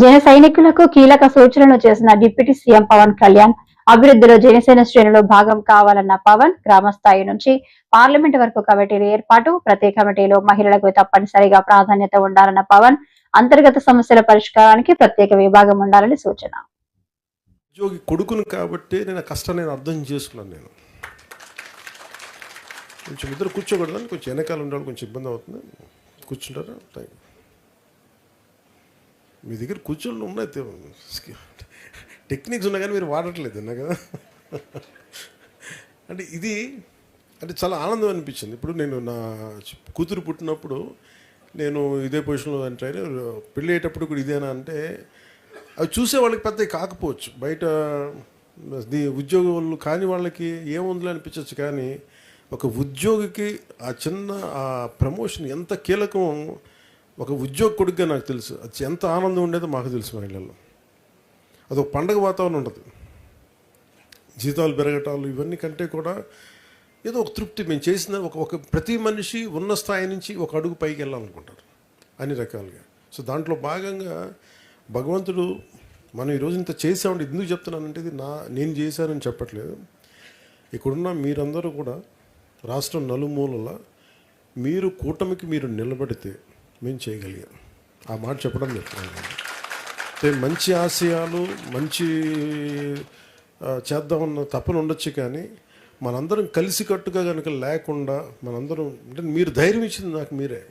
జన సైనికులకు కీలక సూచనలు చేసిన డిప్యూటీ సీఎం పవన్ కళ్యాణ్ అభివృద్ధిలో జనసేన శ్రేణులు భాగం కావాలన్న పవన్ గ్రామ స్థాయి నుంచి పార్లమెంట్ వరకు కమిటీల ఏర్పాటు, ప్రతి కమిటీలో మహిళలకు తప్పనిసరిగా ప్రాధాన్యత ఉండాలన్న పవన్ అంతర్గత సమస్యల పరిష్కారానికి ప్రత్యేక విభాగం ఉండాలని సూచన. ఉద్యోగి కొడుకును కాబట్టి నేను కష్టాన్ని అర్థం చేసుకున్నాను. నేను కొంచెం ఇద్దరు కూర్చోకూడదని కొంచెం వెనకాల ఉండాలి, కొంచెం ఇబ్బంది అవుతుంది. కూర్చుంటారా? Thank you. మీ దగ్గర కూర్చోళ్ళు ఉన్నాయి, టెక్నిక్స్ ఉన్నాయి కానీ మీరు వాడట్లేదు అన్నా కదా. అంటే ఇది అంటే చాలా ఆనందం అనిపించింది. ఇప్పుడు నేను నా కూతురు పుట్టినప్పుడు నేను ఇదే పొజిషన్లో అంటే పెళ్ళి అయ్యేటప్పుడు కూడా ఇదేనా అంటే అవి చూసే వాళ్ళకి పెద్దవి కాకపోవచ్చు, బయట ఉద్యోగులు కాని వాళ్ళకి ఏముందిలే అనిపించవచ్చు. కానీ ఒక ఉద్యోగికి ఆ చిన్న ఆ ప్రమోషన్ ఎంత కీలకం ఒక ఉద్యోగ కొడుకుగా నాకు తెలుసు. అది ఎంత ఆనందం ఉండేదో మాకు తెలుసు. మహిళల్లో అదొక పండగ వాతావరణం ఉండదు. జీతాలు పెరగటాలు ఇవన్నీ కంటే కూడా ఏదో ఒక తృప్తి. మేము చేసిన ఒక ప్రతి మనిషి ఉన్న స్థాయి నుంచి ఒక అడుగు పైకి వెళ్ళాలనుకుంటారు అన్ని రకాలుగా. సో దాంట్లో భాగంగా భగవంతుడు మనం ఈరోజు ఇంత చేసామంటే ఎందుకు చెప్తున్నానంటే ఇది నేను చేశానని చెప్పట్లేదు. ఇక్కడున్న మీరందరూ కూడా రాష్ట్రం నలుమూలల మీరు కూటమికి మీరు నిలబడితే మేము చేయగలిగాం. ఆ మాట చెప్పడం చెప్తున్నాను. అంటే మంచి ఆశయాలు మంచి చేద్దామన్న తపన ఉండొచ్చు, కానీ మనందరం కలిసికట్టుగా కనుక లేకుండా మనందరం అంటే మీరు ధైర్యం ఇచ్చింది నాకు మీరే.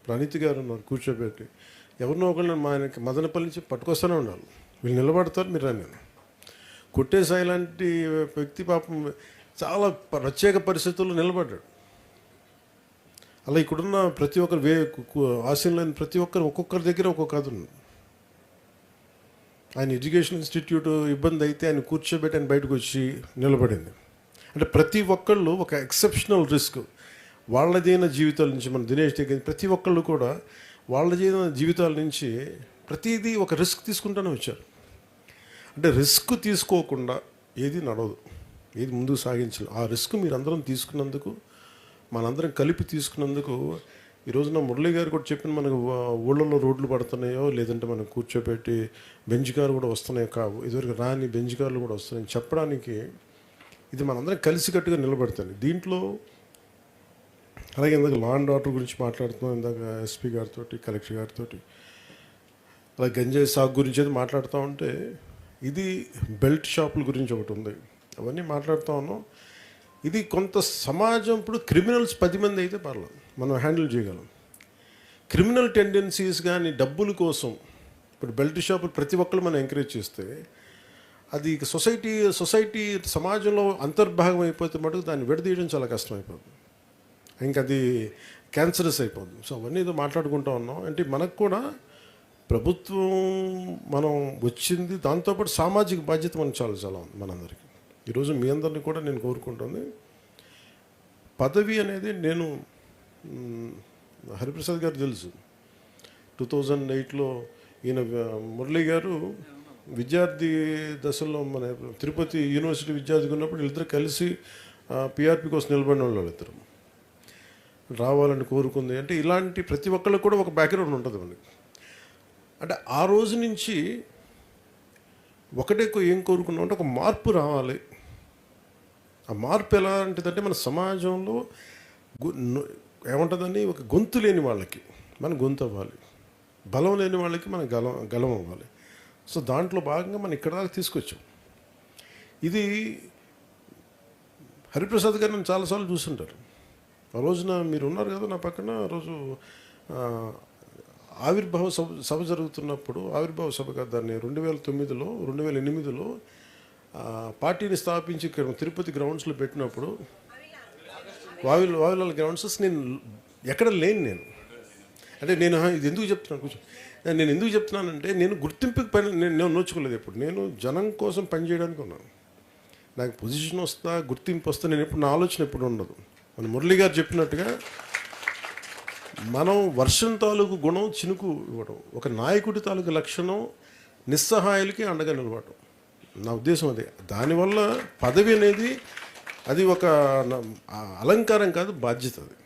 ప్రణీతి గారు నాకు కూర్చోబెట్టి ఎవరినో ఒకళ్ళు మా ఆయనకి మదనపల్లి నుంచి పట్టుకొస్తూనే ఉండాలి. వీళ్ళు నిలబడతారు, మీరు రండి. కొట్టేసాయి లాంటి వ్యక్తి పాపం చాలా ప్రత్యేక పరిస్థితుల్లో నిలబడ్డాడు. అలా ఇక్కడున్న ప్రతి ఒక్కరు ఆశయంలో ప్రతి ఒక్కరు ఒక్కొక్కరి దగ్గర ఒక్కొక్క కథ ఉంది. ఆయన ఎడ్యుకేషన్ ఇన్స్టిట్యూట్ ఇబ్బంది అయితే ఆయన కూర్చోబెట్టి ఆయన బయటకు వచ్చి నిలబడింది. అంటే ప్రతి ఒక్కళ్ళు ఒక ఎక్సెప్షనల్ రిస్క్ వాళ్ళదైన జీవితాల నుంచి మన దినేష్ దగ్గర ప్రతి ఒక్కళ్ళు కూడా వాళ్ళదైన జీవితాల నుంచి ప్రతిదీ ఒక రిస్క్ తీసుకుంటూనే వచ్చారు. అంటే రిస్క్ తీసుకోకుండా ఏది నడవదు, ఏది ముందుకు సాగించాలి. ఆ రిస్క్ మీరందరం తీసుకున్నందుకు, మనందరం కలిపి తీసుకున్నందుకు ఈరోజున మురళి గారు కూడా చెప్పిన మనకు ఊళ్ళలో రోడ్లు పడుతున్నాయో లేదంటే మనం కూర్చోబెట్టి బెంచ్ కారు కూడా వస్తున్నాయో కావు, ఇదివరకు రాని బెంచ్ కార్లు కూడా వస్తున్నాయని చెప్పడానికి ఇది మనందరం కలిసికట్టుగా నిలబడుతుంది. దీంట్లో అలాగే ఇందాక లా అండ్ ఆర్డర్ గురించి మాట్లాడుతున్నాం, ఇందాక ఎస్పీ గారితో కలెక్టర్ గారితో అలాగే గంజాయి సాగు గురించి అయితే మాట్లాడుతూ ఉంటే ఇది బెల్ట్ షాపుల గురించి ఒకటి ఉంది, అవన్నీ మాట్లాడుతూ ఉన్నాం. ఇది కొంత సమాజం ఇప్పుడు క్రిమినల్స్ 10 మంది అయితే పర్లేదు, మనం హ్యాండిల్ చేయగలం. క్రిమినల్ టెండెన్సీస్ కానీ డబ్బుల కోసం ఇప్పుడు బెల్ట్ షాపులు ప్రతి ఒక్కరు మనం ఎంకరేజ్ చేస్తే అది సొసైటీ సమాజంలో అంతర్భాగం అయిపోతే మటుకు దాన్ని విడదీయడం చాలా కష్టం అయిపోతుంది, ఇంకా అది క్యాన్సరస్ అయిపోతుంది. సో అవన్నీ ఏదో మాట్లాడుకుంటూ ఉన్నాం. అంటే మనకు కూడా ప్రభుత్వం మనం వచ్చింది, దాంతోపాటు సామాజిక బాధ్యత మనకు చాలా చాలా ఉంది మనందరికీ. ఈరోజు మీ అందరినీ కూడా నేను కోరుకుంటుంది, పదవి అనేది నేను హరిప్రసాద్ గారు తెలుసు 2008లో ఈయన మురళి గారు విద్యార్థి దశలో మన తిరుపతి యూనివర్సిటీ విద్యార్థిగా ఉన్నప్పుడు వీళ్ళిద్దరు కలిసి పిఆర్పి కోసం నిలబడిన వాళ్ళు ఇద్దరు రావాలని కోరుకుంది. అంటే ఇలాంటి ప్రతి ఒక్కళ్ళకి కూడా ఒక బ్యాక్గ్రౌండ్ ఉంటుంది మనకి. అంటే ఆ రోజు నుంచి ఒకటే ఏం కోరుకున్నాం అంటే ఒక మార్పు రావాలి. ఆ మార్పు ఎలాంటిదంటే మన సమాజంలో ఏముంటుందని ఒక గొంతు లేని వాళ్ళకి మనం గొంతు అవ్వాలి, బలం లేని వాళ్ళకి మనం గలం అవ్వాలి. సో దాంట్లో భాగంగా మనం ఇక్కడ దాకా తీసుకొచ్చాం. ఇది హరిప్రసాద్ గారు నేను చాలాసార్లు చూస్తుంటారు. ఆ రోజున మీరు ఉన్నారు కదా నా పక్కన, ఆ రోజు ఆవిర్భావ సభ జరుగుతున్నప్పుడు, ఆవిర్భావ సభ కాదు దాన్ని 2008లో పార్టీని స్థాపించి ఇక్కడ తిరుపతి గ్రౌండ్స్లో పెట్టినప్పుడు వావిలాల్ గ్రౌండ్స్ నేను ఎక్కడ లేను. అంటే నేను ఇది ఎందుకు చెప్తున్నాను, కొంచెం నేను ఎందుకు చెప్తున్నానంటే నేను గుర్తింపుకి పని నేను నోచుకోలేదు. ఎప్పుడు నేను జనం కోసం పనిచేయడానికి ఉన్నాను. నాకు పొజిషన్ వస్తా గుర్తింపు వస్తా నేను ఎప్పుడు నా ఆలోచన ఎప్పుడు ఉండదు. మన మురళి గారు చెప్పినట్టుగా మనం వర్షం తాలూకు గుణం చినుకు ఇవ్వడం, ఒక నాయకుడి తాలూకు లక్షణం నిస్సహాయాలకి అండగా నిలబడటం, నా ఉద్దేశం అదే. దానివల్ల పదవి అనేది అది ఒక అలంకారం కాదు, బాధ్యత అది.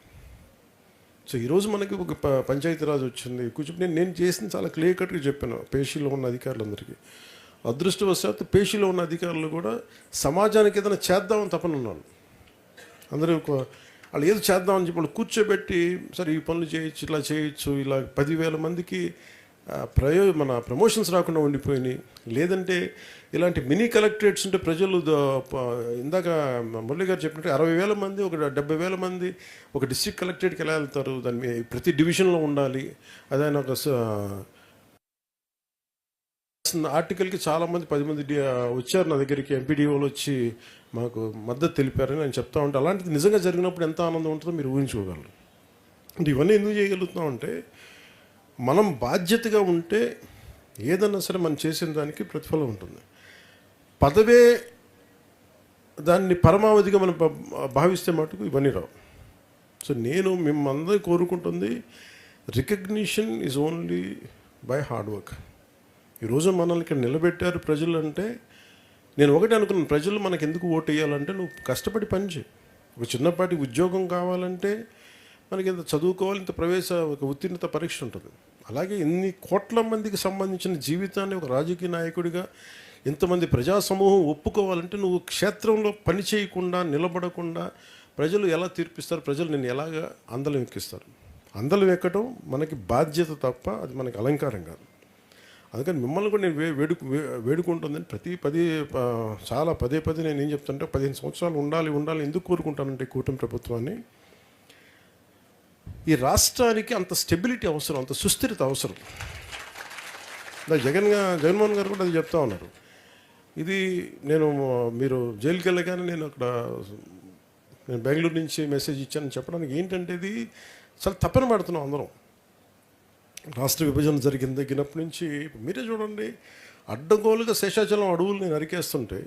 సో ఈరోజు మనకి ఒక పంచాయతీరాజ్ వచ్చింది కూర్చొని నేను చేసిన చాలా క్లియర్ కట్గా చెప్పాను పేషీలో ఉన్న అధికారులందరికీ. అదృష్టవశాత్తు పేషీలో ఉన్న అధికారులు కూడా సమాజానికి ఏదైనా చేద్దామని తపన ఉన్నాను. అందరూ వాళ్ళు ఏదో చేద్దామని చెప్పి వాళ్ళు కూర్చోబెట్టి సరే ఈ పనులు చేయొచ్చు, ఇట్లా చేయొచ్చు, ఇలా 10,000 మందికి మన ప్రమోషన్స్ రాకుండా ఉండిపోయినాయి. లేదంటే ఇలాంటి మినీ కలెక్టరేట్స్ ఉంటే ప్రజలు ఇందాక మురళి గారు చెప్పినట్టు 60,000 మంది, ఒక 70,000 మంది ఒక డిస్ట్రిక్ట్ కలెక్టరేట్కి ఎలా వెళ్తారు? దాన్ని ప్రతి డివిజన్లో ఉండాలి. అదైనా ఒక ఆర్టికల్కి చాలామంది 10 మంది వచ్చారు నా దగ్గరికి, ఎంపీడీఓలు వచ్చి మాకు మద్దతు తెలిపారని నేను చెప్తా ఉంటే, అలాంటిది నిజంగా జరిగినప్పుడు ఎంత ఆనందం ఉంటుందో మీరు ఊహించుకోగలరు. అంటే ఇవన్నీ ఎందుకు చేయగలుగుతున్నామంటే మనం బాధ్యతగా ఉంటే ఏదన్నా సరే మనం చేసిన దానికి ప్రతిఫలం ఉంటుంది. పదవే దాన్ని పరమావధిగా మనం భావిస్తే మటుకు ఇవన్నీ రావు. సో నేను మిమ్మల్ని కోరుకుంటుంది recognition is only by hard work. ఈరోజు మనల్ని ఇక్కడ నిలబెట్టారు ప్రజలు అంటే నేను ఒకటి అనుకున్నాను, ప్రజలు మనకు ఎందుకు ఓటు వేయాలంటే నువ్వు కష్టపడి పని చేయి. ఒక చిన్నపాటి ఉద్యోగం కావాలంటే మనకి ఇంత చదువుకోవాలి, ఇంత ఒక ఉత్తీర్ణత పరీక్ష ఉంటుంది. అలాగే ఇన్ని కోట్ల మందికి సంబంధించిన జీవితాన్ని ఒక రాజకీయ నాయకుడిగా ఇంతమంది ప్రజా సమూహం ఒప్పుకోవాలంటే నువ్వు క్షేత్రంలో పని చేయకుండా నిలబడకుండా ప్రజలు ఎలా తీర్పిస్తారు? ప్రజలు నేను ఎలాగా అందలం ఎక్కిస్తారు? అందలం ఎక్కడం మనకి బాధ్యత తప్ప అది మనకి అలంకారం కాదు. అందుకని మిమ్మల్ని కూడా నేను వేడుకుంటుందని చాలా పదే నేను ఏం చెప్తానంటే 15 సంవత్సరాలు ఉండాలి ఎందుకు కోరుకుంటానంటే కూటమి ప్రభుత్వాన్ని. ఈ రాష్ట్రానికి అంత స్టెబిలిటీ అవసరం, అంత సుస్థిరత అవసరం. జగన్మోహన్ గారు కూడా అది చెప్తా ఉన్నారు. ఇది మీరు జైలుకి వెళ్ళగానే నేను బెంగళూరు నుంచి మెసేజ్ ఇచ్చానని చెప్పడానికి ఏంటంటే ఇది చాలా తప్పన పడుతున్నాం అందరం. రాష్ట్ర విభజన తగ్గినప్పటి నుంచి మీరే చూడండి, అడ్డగోలుగా శేషాచలం అడవులు నేను నరికేస్తుంటే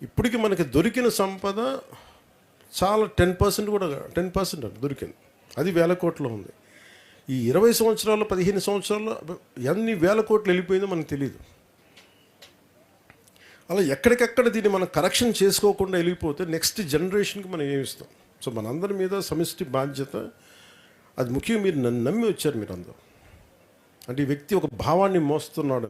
ఇప్పటికీ మనకి దొరికిన సంపద చాలా 10% కూడా 10% దొరికింది. అది 1,000 కోట్లు ఉంది. ఈ 20 సంవత్సరాలు 15 సంవత్సరాల్లో ఎన్ని 1,000 కోట్లు వెళ్ళిపోయిందో మనకు తెలియదు. అలా ఎక్కడికెక్కడ దీన్ని మనం కరెక్షన్ చేసుకోకుండా వెళ్ళిపోతే నెక్స్ట్ జనరేషన్కి మనం ఏమిస్తాం? సో మనందరి మీద సమిష్టి బాధ్యత. అది ముఖ్యంగా మీరు నన్ను నమ్మి వచ్చారు మీరందరూ. అంటే ఈ వ్యక్తి ఒక భావాన్ని మోస్తున్నాడు.